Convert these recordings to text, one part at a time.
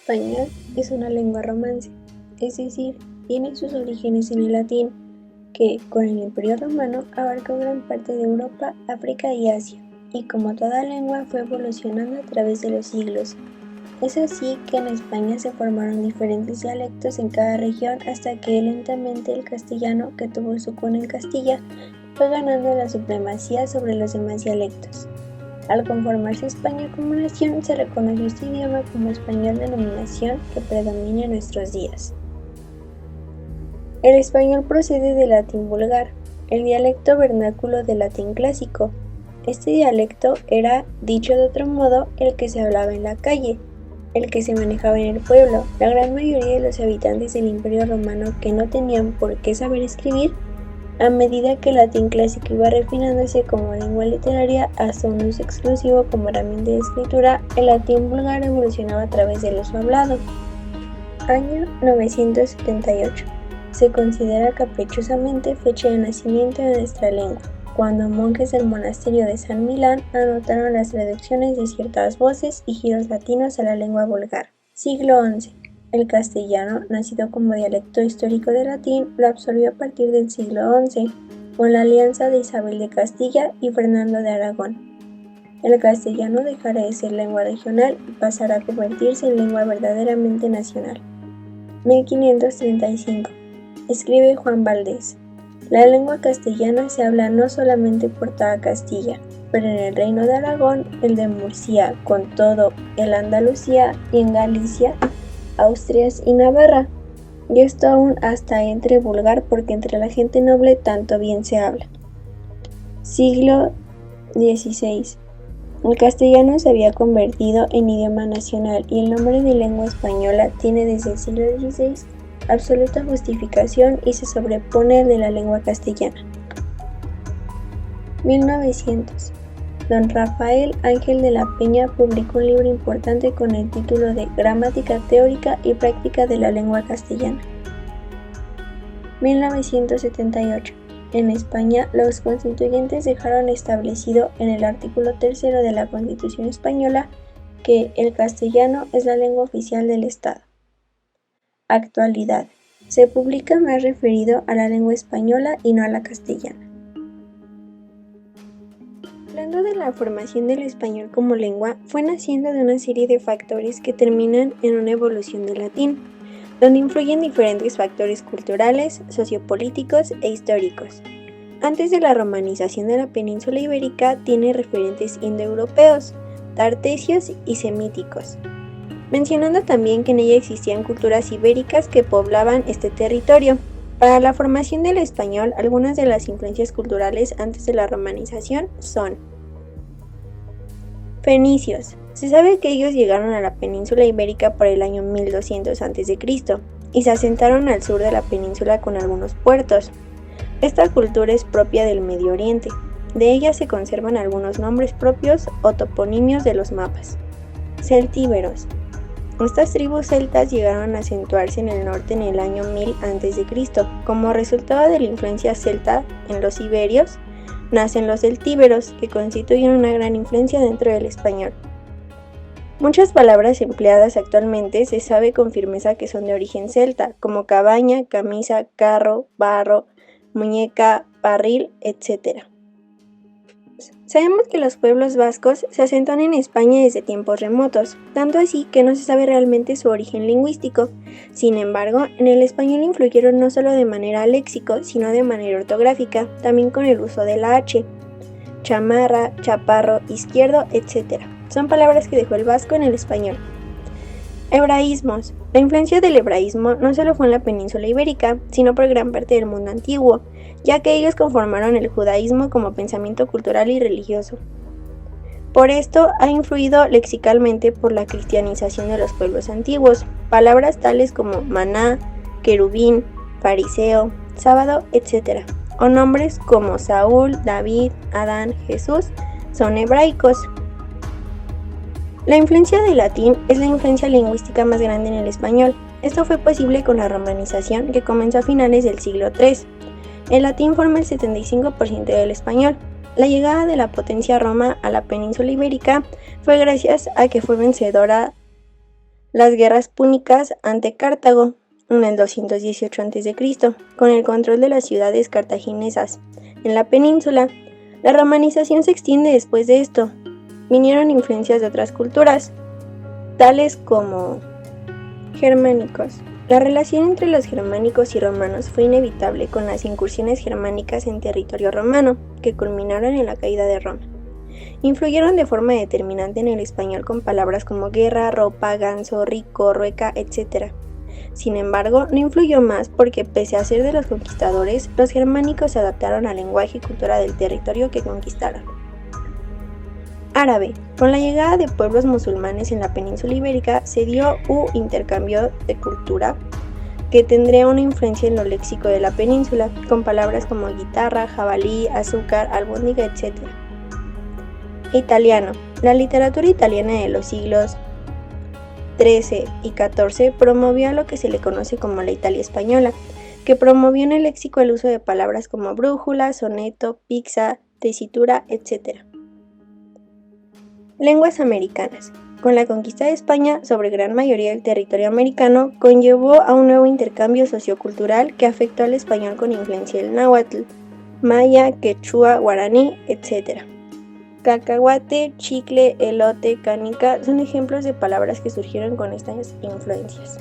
español es una lengua romance, es decir, tiene sus orígenes en el latín, que, con el Imperio Romano, abarcó gran parte de Europa, África y Asia, y como toda lengua fue evolucionando a través de los siglos. Es así que en España se formaron diferentes dialectos en cada región hasta que lentamente el castellano, que tuvo su cuna en Castilla, fue ganando la supremacía sobre los demás dialectos. Al conformarse España como nación, se reconoció este idioma como español, denominación que predomina en nuestros días. El español procede del latín vulgar, el dialecto vernáculo del latín clásico. Este dialecto era, dicho de otro modo, el que se hablaba en la calle, el que se manejaba en el pueblo. La gran mayoría de los habitantes del Imperio Romano, que no tenían por qué saber escribir, a medida que el latín clásico iba refinándose como lengua literaria hasta un uso exclusivo como herramienta de escritura, el latín vulgar evolucionaba a través del uso hablado. Año 978. Se considera caprichosamente fecha de nacimiento de nuestra lengua, cuando monjes del monasterio de San Milán anotaron las traducciones de ciertas voces y giros latinos a la lengua vulgar. Siglo XI. El castellano, nacido como dialecto histórico del latín, lo absorbió a partir del siglo XI, con la alianza de Isabel de Castilla y Fernando de Aragón. El castellano dejará de ser lengua regional y pasará a convertirse en lengua verdaderamente nacional. 1535. Escribe Juan Valdés. La lengua castellana se habla no solamente por toda Castilla, pero en el reino de Aragón, el de Murcia, con todo el Andalucía y en Galicia, Asturias y Navarra, y esto aún hasta entre vulgar porque entre la gente noble tanto bien se habla. Siglo XVI. El castellano se había convertido en idioma nacional y el nombre de lengua española tiene desde el siglo XVI absoluta justificación y se sobrepone al de la lengua castellana. 1900. Don Rafael Ángel de la Peña publicó un libro importante con el título de Gramática teórica y práctica de la lengua castellana. 1978. En España, los constituyentes dejaron establecido en el artículo 3 de la Constitución española que el castellano es la lengua oficial del Estado. Actualidad. Se publica más referido a la lengua española y no a la castellana. Hablando de la formación del español como lengua, fue naciendo de una serie de factores que terminan en una evolución del latín, donde influyen diferentes factores culturales, sociopolíticos e históricos. Antes de la romanización de la península ibérica, tiene referentes indoeuropeos, tartesios y semíticos, mencionando también que en ella existían culturas ibéricas que poblaban este territorio. Para la formación del español, algunas de las influencias culturales antes de la romanización son: fenicios. Se sabe que ellos llegaron a la península ibérica por el año 1200 a.C. y se asentaron al sur de la península con algunos puertos. Esta cultura es propia del Medio Oriente. De ella se conservan algunos nombres propios o toponimios de los mapas. Celtíberos. Estas tribus celtas llegaron a acentuarse en el norte en el año 1000 a.C. Como resultado de la influencia celta en los iberios, nacen los celtíberos, que constituyen una gran influencia dentro del español. Muchas palabras empleadas actualmente se sabe con firmeza que son de origen celta, como cabaña, camisa, carro, barro, muñeca, barril, etc. Sabemos que los pueblos vascos se asentan en España desde tiempos remotos, tanto así que no se sabe realmente su origen lingüístico. Sin embargo, en el español influyeron no solo de manera léxico, sino de manera ortográfica, también con el uso de la H, chamarra, chaparro, izquierdo, etc. Son palabras que dejó el vasco en el español. Hebraísmos. La influencia del hebraísmo no solo fue en la península ibérica, sino por gran parte del mundo antiguo, ya que ellos conformaron el judaísmo como pensamiento cultural y religioso. Por esto ha influido lexicalmente por la cristianización de los pueblos antiguos. Palabras tales como maná, querubín, fariseo, sábado, etc. o nombres como Saúl, David, Adán, Jesús son hebraicos. La influencia del latín es la influencia lingüística más grande en el español. Esto fue posible con la romanización que comenzó a finales del siglo III. El latín forma el 75% del español. La llegada de la potencia Roma a la península ibérica fue gracias a que fue vencedora las guerras púnicas ante Cartago en el 218 a.C., con el control de las ciudades cartaginesas en la península. La romanización se extiende después de esto. Vinieron influencias de otras culturas, tales como germánicos. La relación entre los germánicos y romanos fue inevitable con las incursiones germánicas en territorio romano, que culminaron en la caída de Roma. Influyeron de forma determinante en el español con palabras como guerra, ropa, ganso, rico, rueca, etc. Sin embargo, no influyó más porque, pese a ser de los conquistadores, los germánicos se adaptaron al lenguaje y cultura del territorio que conquistaron. Árabe. Con la llegada de pueblos musulmanes en la península ibérica se dio un intercambio de cultura que tendría una influencia en lo léxico de la península, con palabras como guitarra, jabalí, azúcar, albóndiga, etc. Italiano. La literatura italiana de los siglos XIII y XIV promovió a lo que se le conoce como la Italia española, que promovió en el léxico el uso de palabras como brújula, soneto, pizza, tesitura, etc. Lenguas americanas. Con la conquista de España sobre gran mayoría del territorio americano, conllevó a un nuevo intercambio sociocultural que afectó al español con influencia del náhuatl, maya, quechua, guaraní, etc. Cacahuate, chicle, elote, canica son ejemplos de palabras que surgieron con estas influencias.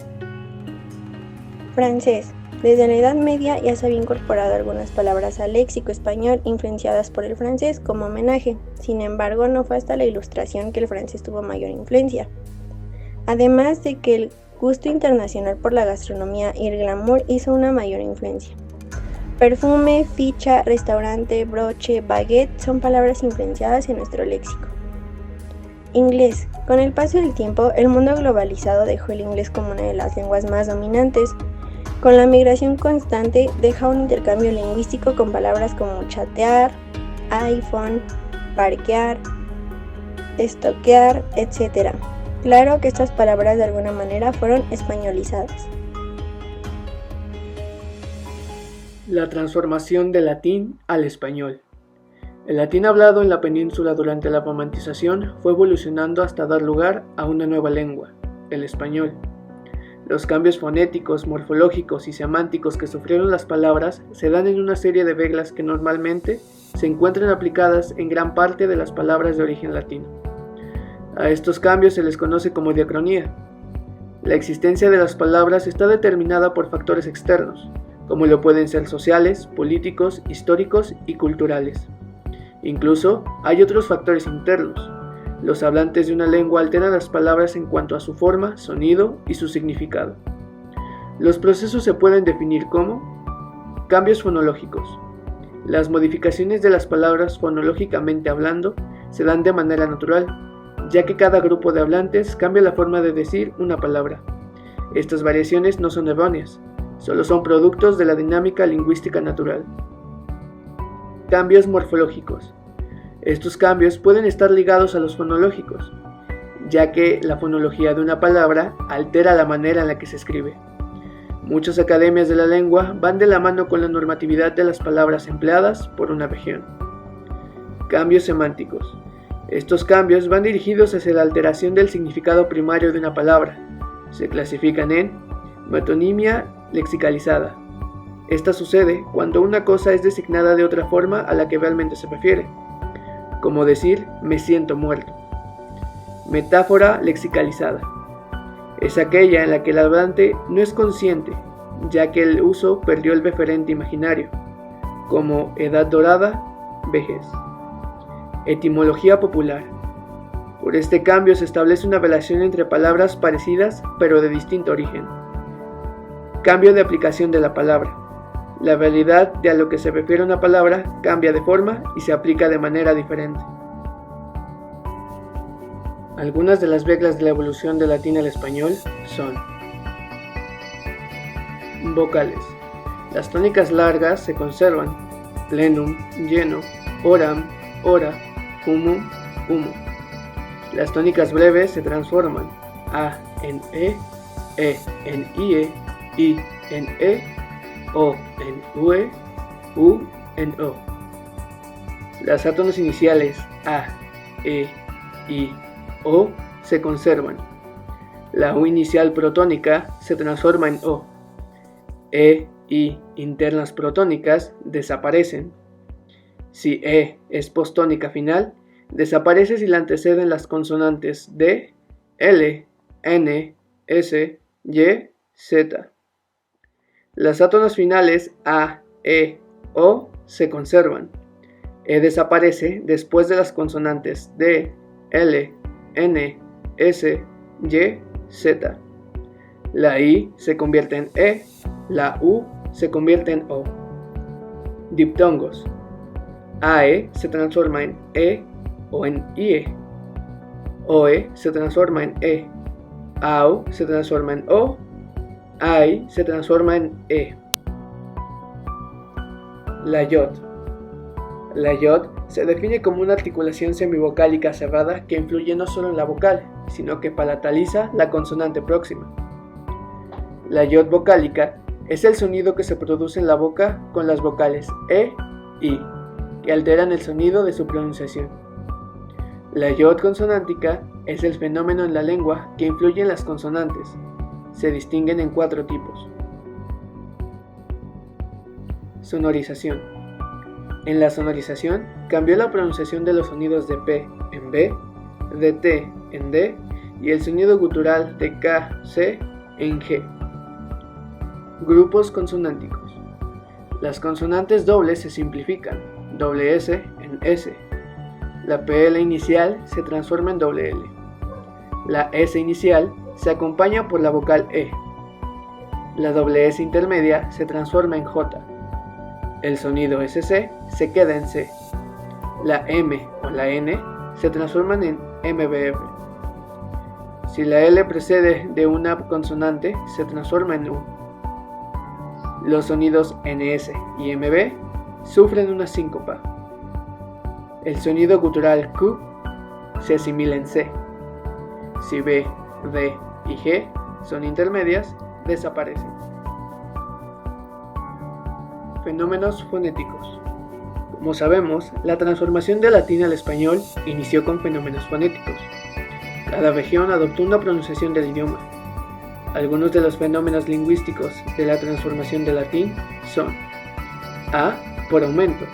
Francés. Desde la Edad Media ya se había incorporado algunas palabras al léxico español influenciadas por el francés como homenaje. Sin embargo, no fue hasta la Ilustración que el francés tuvo mayor influencia. Además de que el gusto internacional por la gastronomía y el glamour hizo una mayor influencia. Perfume, ficha, restaurante, broche, baguette son palabras influenciadas en nuestro léxico. Inglés. Con el paso del tiempo, el mundo globalizado dejó el inglés como una de las lenguas más dominantes. Con la migración constante, deja un intercambio lingüístico con palabras como chatear, iPhone, parquear, estoquear, etc. Claro que estas palabras de alguna manera fueron españolizadas. La transformación del latín al español. El latín hablado en la península durante la romantización fue evolucionando hasta dar lugar a una nueva lengua, el español. Los cambios fonéticos, morfológicos y semánticos que sufrieron las palabras se dan en una serie de reglas que normalmente se encuentran aplicadas en gran parte de las palabras de origen latino. A estos cambios se les conoce como diacronía. La existencia de las palabras está determinada por factores externos, como lo pueden ser sociales, políticos, históricos y culturales. Incluso hay otros factores internos. Los hablantes de una lengua alteran las palabras en cuanto a su forma, sonido y su significado. Los procesos se pueden definir como cambios fonológicos. Las modificaciones de las palabras fonológicamente hablando se dan de manera natural, ya que cada grupo de hablantes cambia la forma de decir una palabra. Estas variaciones no son erróneas, solo son productos de la dinámica lingüística natural. Cambios morfológicos. Estos cambios pueden estar ligados a los fonológicos, ya que la fonología de una palabra altera la manera en la que se escribe. Muchas academias de la lengua van de la mano con la normatividad de las palabras empleadas por una región. Cambios semánticos. Estos cambios van dirigidos hacia la alteración del significado primario de una palabra. Se clasifican en metonimia lexicalizada. Esta sucede cuando una cosa es designada de otra forma a la que realmente se refiere, como decir me siento muerto. Metáfora lexicalizada. Es aquella en la que el hablante no es consciente, ya que el uso perdió el referente imaginario, como edad dorada, vejez. Etimología popular. Por este cambio se establece una relación entre palabras parecidas pero de distinto origen. Cambio de aplicación de la palabra. La realidad de a lo que se refiere una palabra cambia de forma y se aplica de manera diferente. Algunas de las reglas de la evolución del latín al español son: vocales. Las tónicas largas se conservan: plenum, lleno, oram, hora, humum, humo. Las tónicas breves se transforman: a en e en ie, i en e, o en ue, u en o. Las átonos iniciales a, e, i, o se conservan. La U inicial protónica se transforma en O. E, I internas protónicas desaparecen. Si E es postónica final, desaparece si la anteceden las consonantes D, L, N, S, Y, Z. Las átonas finales A, E, O se conservan. E desaparece después de las consonantes D, L, N, S, Y, Z. La I se convierte en E, la U se convierte en O. Diptongos. AE se transforma en E o en IE. OE se transforma en E. AU se transforma en O. AI se transforma en E. La yod. La yod se define como una articulación semivocálica cerrada que influye no solo en la vocal, sino que palataliza la consonante próxima. La yod vocálica es el sonido que se produce en la boca con las vocales E, I, que alteran el sonido de su pronunciación. La yod consonántica es el fenómeno en la lengua que influye en las consonantes. Se distinguen en 4 tipos. Sonorización. En la sonorización cambió la pronunciación de los sonidos de P en B, de T en D y el sonido gutural de K, C en G. Grupos consonánticos. Las consonantes dobles se simplifican, doble S en S. La PL inicial se transforma en doble L. La S inicial se acompaña por la vocal E. La doble S intermedia se transforma en J. El sonido SC se queda en C. La M o la N se transforman en MBF. Si la L precede de una consonante, se transforma en U. Los sonidos NS y MB sufren una síncopa. El sonido gutural Q se asimila en C. Si B, D y G son intermedias, desaparecen. Fenómenos fonéticos. Como sabemos, la transformación del latín al español inició con fenómenos fonéticos. Cada región adoptó una pronunciación del idioma. Algunos de los fenómenos lingüísticos de la transformación del latín son: A. Por aumento.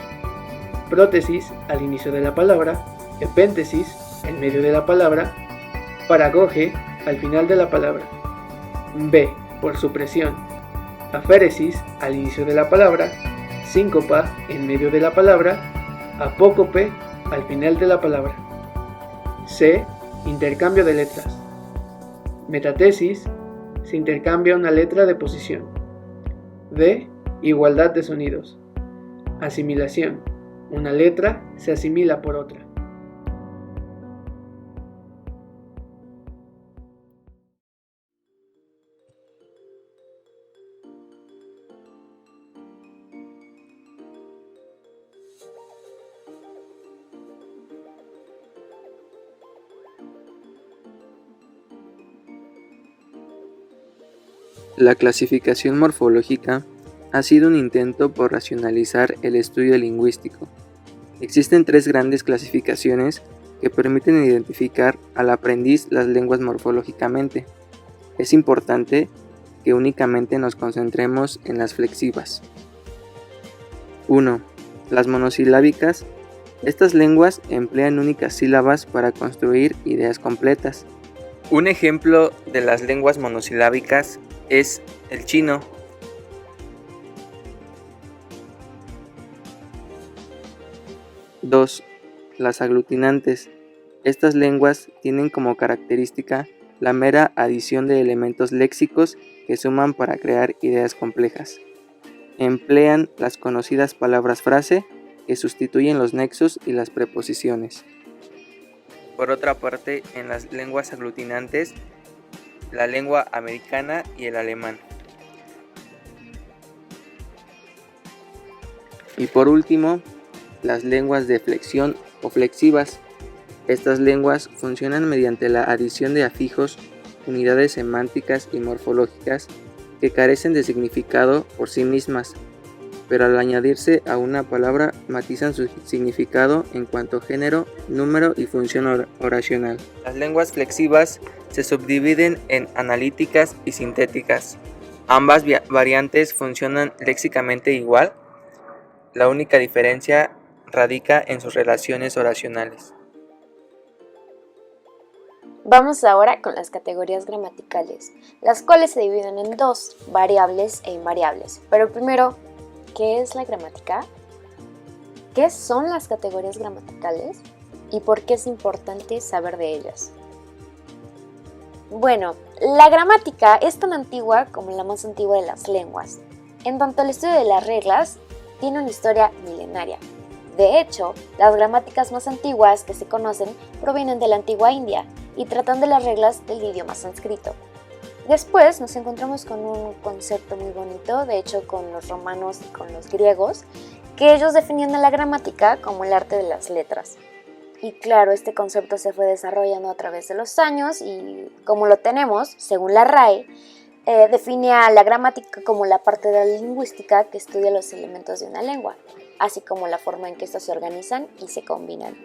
Prótesis al inicio de la palabra, epéntesis en medio de la palabra, paragoge al final de la palabra. B. Por supresión. Aféresis al inicio de la palabra, síncopa en medio de la palabra, apócope al final de la palabra. C. Intercambio de letras. Metatesis, se intercambia una letra de posición. D. Igualdad de sonidos. Asimilación, una letra se asimila por otra. La clasificación morfológica ha sido un intento por racionalizar el estudio lingüístico. Existen 3 grandes clasificaciones que permiten identificar al aprendiz las lenguas morfológicamente. Es importante que únicamente nos concentremos en las flexivas. 1. Las monosilábicas. Estas lenguas emplean únicas sílabas para construir ideas completas. Un ejemplo de las lenguas monosilábicas es el chino. 2. Las aglutinantes. Estas lenguas tienen como característica la mera adición de elementos léxicos que suman para crear ideas complejas. Emplean las conocidas palabras frase que sustituyen los nexos y las preposiciones. Por otra parte, en las lenguas aglutinantes, la lengua americana y el alemán. Y por último, las lenguas de flexión o flexivas. Estas lenguas funcionan mediante la adición de afijos, unidades semánticas y morfológicas que carecen de significado por sí mismas, pero al añadirse a una palabra matizan su significado en cuanto a género, número y función oracional. Las lenguas flexivas se subdividen en analíticas y sintéticas. Ambas variantes funcionan léxicamente igual, la única diferencia radica en sus relaciones oracionales. Vamos ahora con las categorías gramaticales, las cuales se dividen en dos, variables e invariables. Pero primero, ¿qué es la gramática? ¿Qué son las categorías gramaticales? ¿Y por qué es importante saber de ellas? Bueno, la gramática es tan antigua como la más antigua de las lenguas. En tanto el estudio de las reglas tiene una historia milenaria. De hecho, las gramáticas más antiguas que se conocen provienen de la antigua India y tratan de las reglas del idioma sánscrito. Después nos encontramos con un concepto muy bonito, de hecho con los romanos y con los griegos, que ellos definían a la gramática como el arte de las letras. Y claro, este concepto se fue desarrollando a través de los años y como lo tenemos, según la RAE, define a la gramática como la parte de la lingüística que estudia los elementos de una lengua, así como la forma en que estos se organizan y se combinan.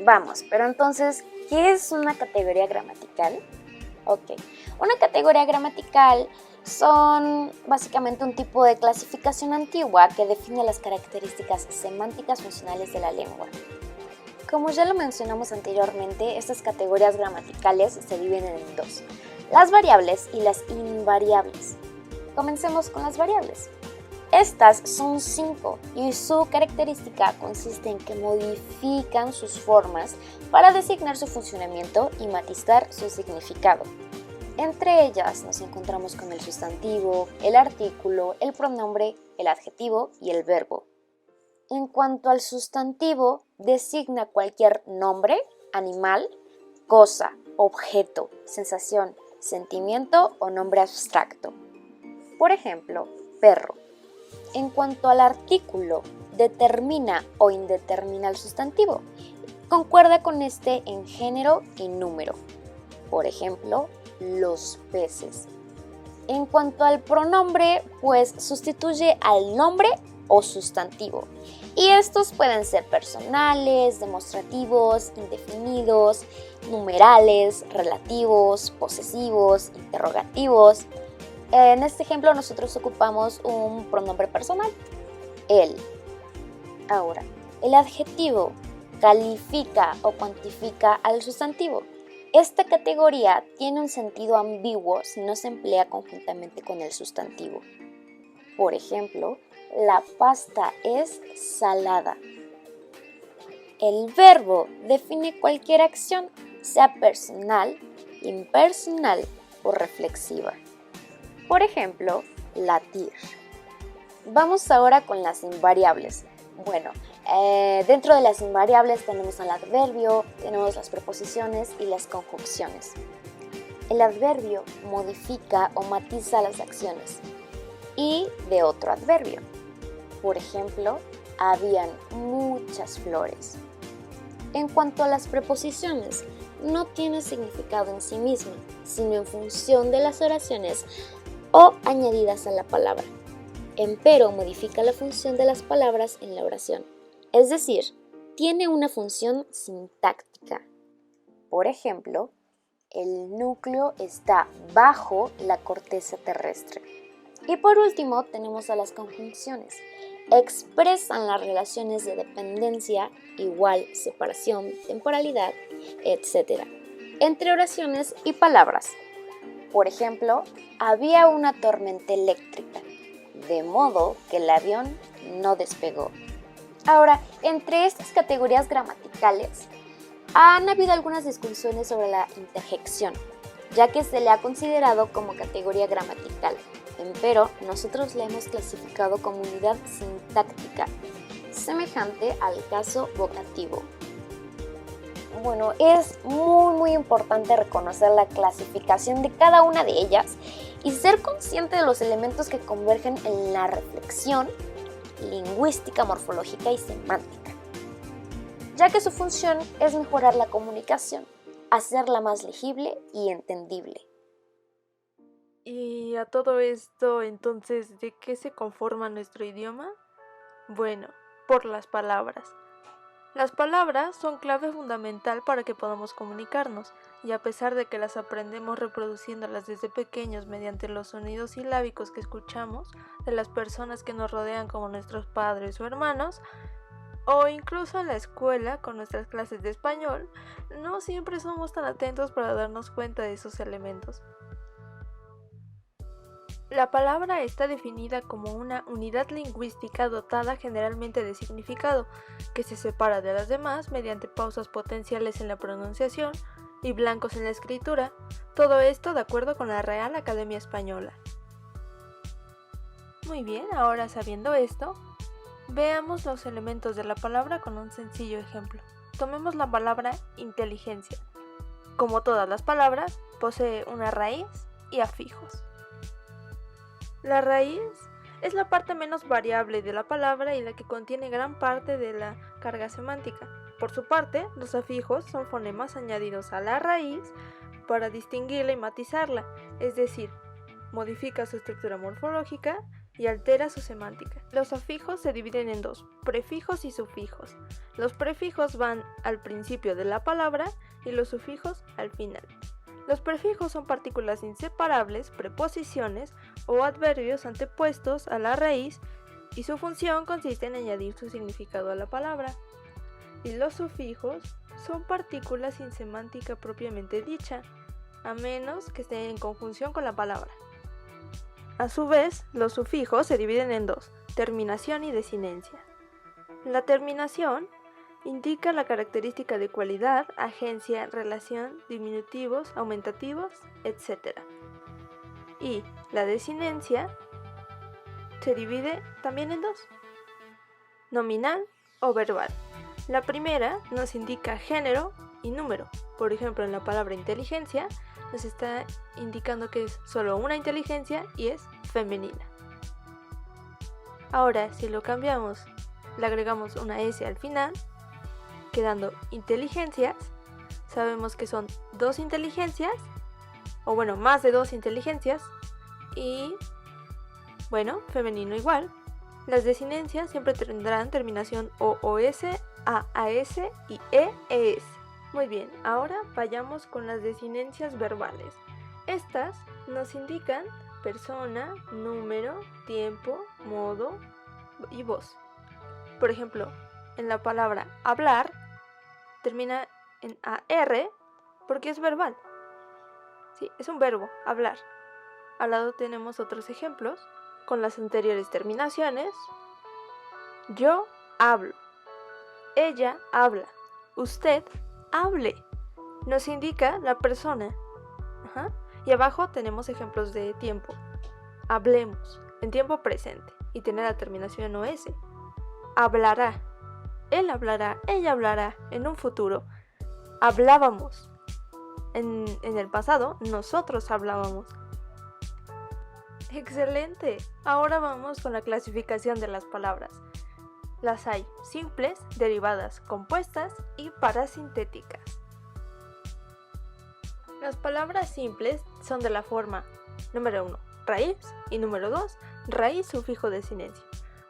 Vamos, pero entonces, ¿qué es una categoría gramatical? Ok, una categoría gramatical son básicamente un tipo de clasificación antigua que define las características semánticas funcionales de la lengua. Como ya lo mencionamos anteriormente, estas categorías gramaticales se dividen en dos, las variables y las invariables. Comencemos con las variables. Estas son 5 y su característica consiste en que modifican sus formas para designar su funcionamiento y matizar su significado. Entre ellas nos encontramos con el sustantivo, el artículo, el pronombre, el adjetivo y el verbo. En cuanto al sustantivo, designa cualquier nombre, animal, cosa, objeto, sensación, sentimiento o nombre abstracto. Por ejemplo, perro. En cuanto al artículo, determina o indetermina el sustantivo. Concuerda con este en género y número. Por ejemplo, los peces. En cuanto al pronombre, pues sustituye al nombre o sustantivo. Y estos pueden ser personales, demostrativos, indefinidos, numerales, relativos, posesivos, interrogativos. En este ejemplo nosotros ocupamos un pronombre personal, él. Ahora, el adjetivo califica o cuantifica al sustantivo. Esta categoría tiene un sentido ambiguo si no se emplea conjuntamente con el sustantivo. Por ejemplo, la pasta es salada. El verbo define cualquier acción, sea personal, impersonal o reflexiva. Por ejemplo, latir. Vamos ahora con las invariables. Bueno, dentro de las invariables tenemos al adverbio, tenemos las preposiciones y las conjunciones. El adverbio modifica o matiza las acciones y de otro adverbio. Por ejemplo, habían muchas flores. En cuanto a las preposiciones, no tiene significado en sí misma, sino en función de las oraciones o añadidas a la palabra. Empero modifica la función de las palabras en la oración, es decir, tiene una función sintáctica. Por ejemplo, el núcleo está bajo la corteza terrestre. Y por último tenemos a las conjunciones. Expresan las relaciones de dependencia, igual, separación, temporalidad, etc. entre oraciones y palabras. Por ejemplo, había una tormenta eléctrica, de modo que el avión no despegó. Ahora, entre estas categorías gramaticales, han habido algunas discusiones sobre la interjección, ya que se le ha considerado como categoría gramatical, pero nosotros la hemos clasificado como unidad sintáctica, semejante al caso vocativo. Bueno, es muy importante reconocer la clasificación de cada una de ellas y ser consciente de los elementos que convergen en la reflexión lingüística, morfológica y semántica, ya que su función es mejorar la comunicación, hacerla más legible y entendible. Y a todo esto, entonces, ¿de qué se conforma nuestro idioma? Bueno, por las palabras. Las palabras son clave fundamental para que podamos comunicarnos, y a pesar de que las aprendemos reproduciéndolas desde pequeños mediante los sonidos silábicos que escuchamos de las personas que nos rodean como nuestros padres o hermanos, o incluso en la escuela con nuestras clases de español, no siempre somos tan atentos para darnos cuenta de esos elementos. La palabra está definida como una unidad lingüística dotada generalmente de significado, que se separa de las demás mediante pausas potenciales en la pronunciación y blancos en la escritura, todo esto de acuerdo con la Real Academia Española. Muy bien, ahora sabiendo esto, veamos los elementos de la palabra con un sencillo ejemplo. Tomemos la palabra inteligencia. Como todas las palabras, posee una raíz y afijos. La raíz es la parte menos variable de la palabra y la que contiene gran parte de la carga semántica. Por su parte, los afijos son fonemas añadidos a la raíz para distinguirla y matizarla, es decir, modifica su estructura morfológica y altera su semántica. Los afijos se dividen en dos, prefijos y sufijos. Los prefijos van al principio de la palabra y los sufijos al final. Los prefijos son partículas inseparables, preposiciones o adverbios antepuestos a la raíz y su función consiste en añadir su significado a la palabra. Y los sufijos son partículas sin semántica propiamente dicha, a menos que estén en conjunción con la palabra. A su vez, los sufijos se dividen en dos, terminación y desinencia. La terminación indica la característica de cualidad, agencia, relación, diminutivos, aumentativos, etc. Y la desinencia se divide también en dos, nominal o verbal. La primera nos indica género y número. Por ejemplo, en la palabra inteligencia nos está indicando que es solo una inteligencia y es femenina. Ahora, si lo cambiamos, le agregamos una S al final, quedando inteligencias, sabemos que son dos inteligencias, o bueno, más de dos inteligencias, y bueno, femenino igual. Las desinencias siempre tendrán terminación OOS, AAS y EES. Muy bien, ahora vayamos con las desinencias verbales. Estas nos indican persona, número, tiempo, modo y voz. Por ejemplo, en la palabra hablar termina en AR porque es verbal. Sí, es un verbo, hablar. Al lado tenemos otros ejemplos con las anteriores terminaciones. Yo hablo. Ella habla. Usted hable. Nos indica la persona. Y abajo tenemos ejemplos de tiempo. Hablemos en tiempo presente y tiene la terminación OS. Hablará. Él hablará, ella hablará en un futuro. Hablábamos. En el pasado, nosotros hablábamos. ¡Excelente! Ahora vamos con la clasificación de las palabras. Las hay simples, derivadas, compuestas y parasintéticas. Las palabras simples son de la forma número 1, raíz, y número 2, raíz sufijo desinencia.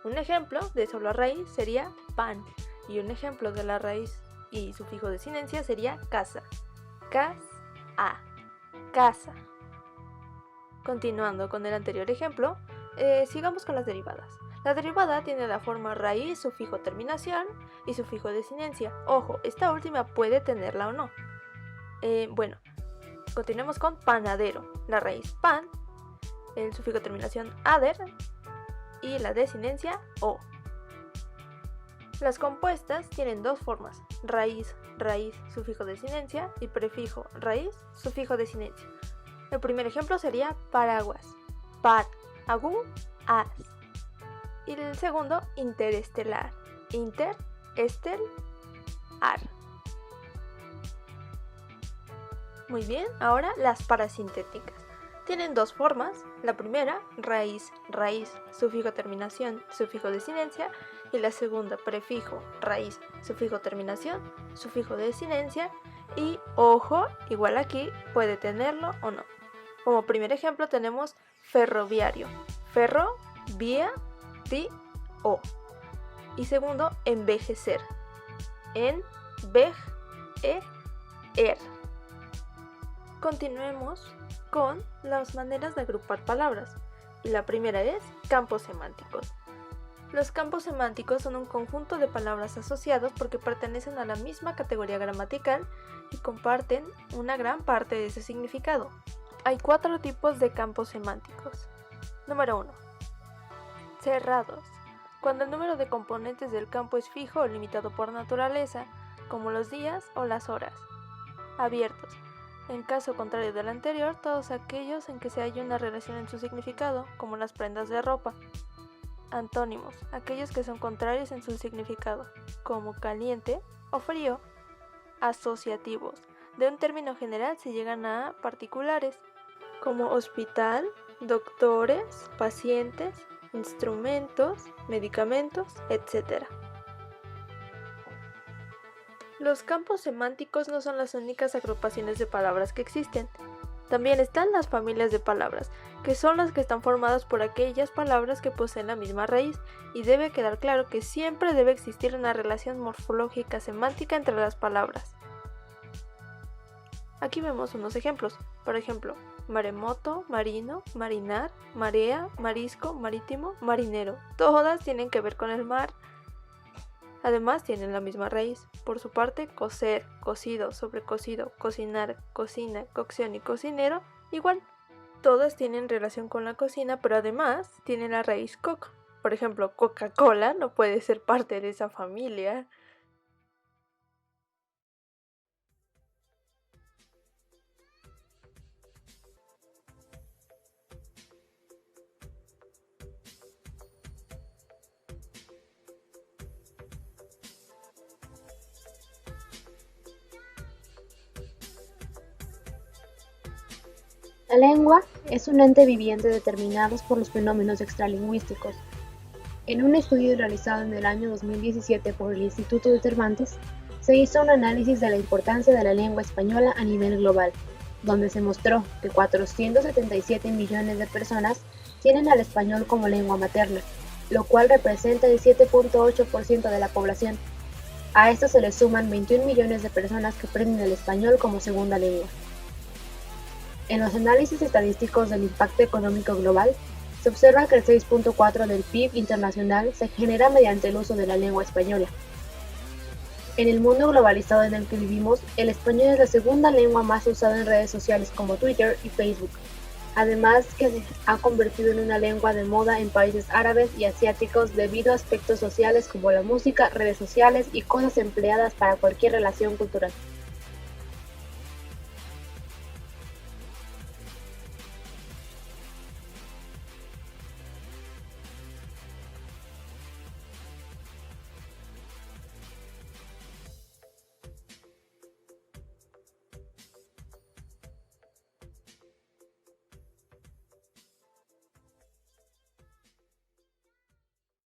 Un ejemplo de solo raíz sería pan, y un ejemplo de la raíz y sufijo desinencia sería casa. Casa. Continuando con el anterior ejemplo, sigamos con las derivadas. La derivada tiene la forma raíz, sufijo terminación y sufijo desinencia. Ojo, esta última puede tenerla o no. Continuemos con panadero. La raíz pan, el sufijo terminación ader y la desinencia o. Las compuestas tienen dos formas, raíz, sufijo desinencia y prefijo, raíz, sufijo desinencia. El primer ejemplo sería paraguas, par, agu, as. Y el segundo, interestelar, inter, estel, ar. Muy bien, ahora las parasintéticas. Tienen dos formas. La primera, raíz, sufijo terminación, sufijo desinencia. Y la segunda, prefijo, raíz, sufijo terminación, sufijo desinencia. Y ojo, igual aquí puede tenerlo o no. Como primer ejemplo tenemos ferroviario, ferro, vía, di, o. Y segundo, envejecer, en, bej, er. Continuemos con las maneras de agrupar palabras. Y la primera es campos semánticos. Los campos semánticos son un conjunto de palabras asociados porque pertenecen a la misma categoría gramatical y comparten una gran parte de ese significado. Hay 4 tipos de campos semánticos. Número 1. Cerrados. Cuando el número de componentes del campo es fijo o limitado por naturaleza, como los días o las horas. Abiertos. En caso contrario del anterior, todos aquellos en que se halla una relación en su significado, como las prendas de ropa. Antónimos, aquellos que son contrarios en su significado, como caliente o frío. Asociativos, de un término general se llegan a particulares, como hospital, doctores, pacientes, instrumentos, medicamentos, etc. Los campos semánticos no son las únicas agrupaciones de palabras que existen. También están las familias de palabras, que son las que están formadas por aquellas palabras que poseen la misma raíz, y debe quedar claro que siempre debe existir una relación morfológica semántica entre las palabras. Aquí vemos unos ejemplos. Por ejemplo, maremoto, marino, marinar, marea, marisco, marítimo, marinero. Todas tienen que ver con el mar. Además tienen la misma raíz. Por su parte, cocer, cocido, sobrecocido, cocinar, cocina, cocción y cocinero, igual. Todas tienen relación con la cocina, pero además tienen la raíz coc. Por ejemplo, Coca-Cola no puede ser parte de esa familia. La lengua es un ente viviente determinado por los fenómenos extralingüísticos. En un estudio realizado en el año 2017 por el Instituto de Cervantes, se hizo un análisis de la importancia de la lengua española a nivel global, donde se mostró que 477 millones de personas tienen al español como lengua materna, lo cual representa el 7.8% de la población. A esto se le suman 21 millones de personas que aprenden el español como segunda lengua. En los análisis estadísticos del impacto económico global, se observa que el 6.4% del PIB internacional se genera mediante el uso de la lengua española. En el mundo globalizado en el que vivimos, el español es la segunda lengua más usada en redes sociales como Twitter y Facebook, además que se ha convertido en una lengua de moda en países árabes y asiáticos debido a aspectos sociales como la música, redes sociales y cosas empleadas para cualquier relación cultural.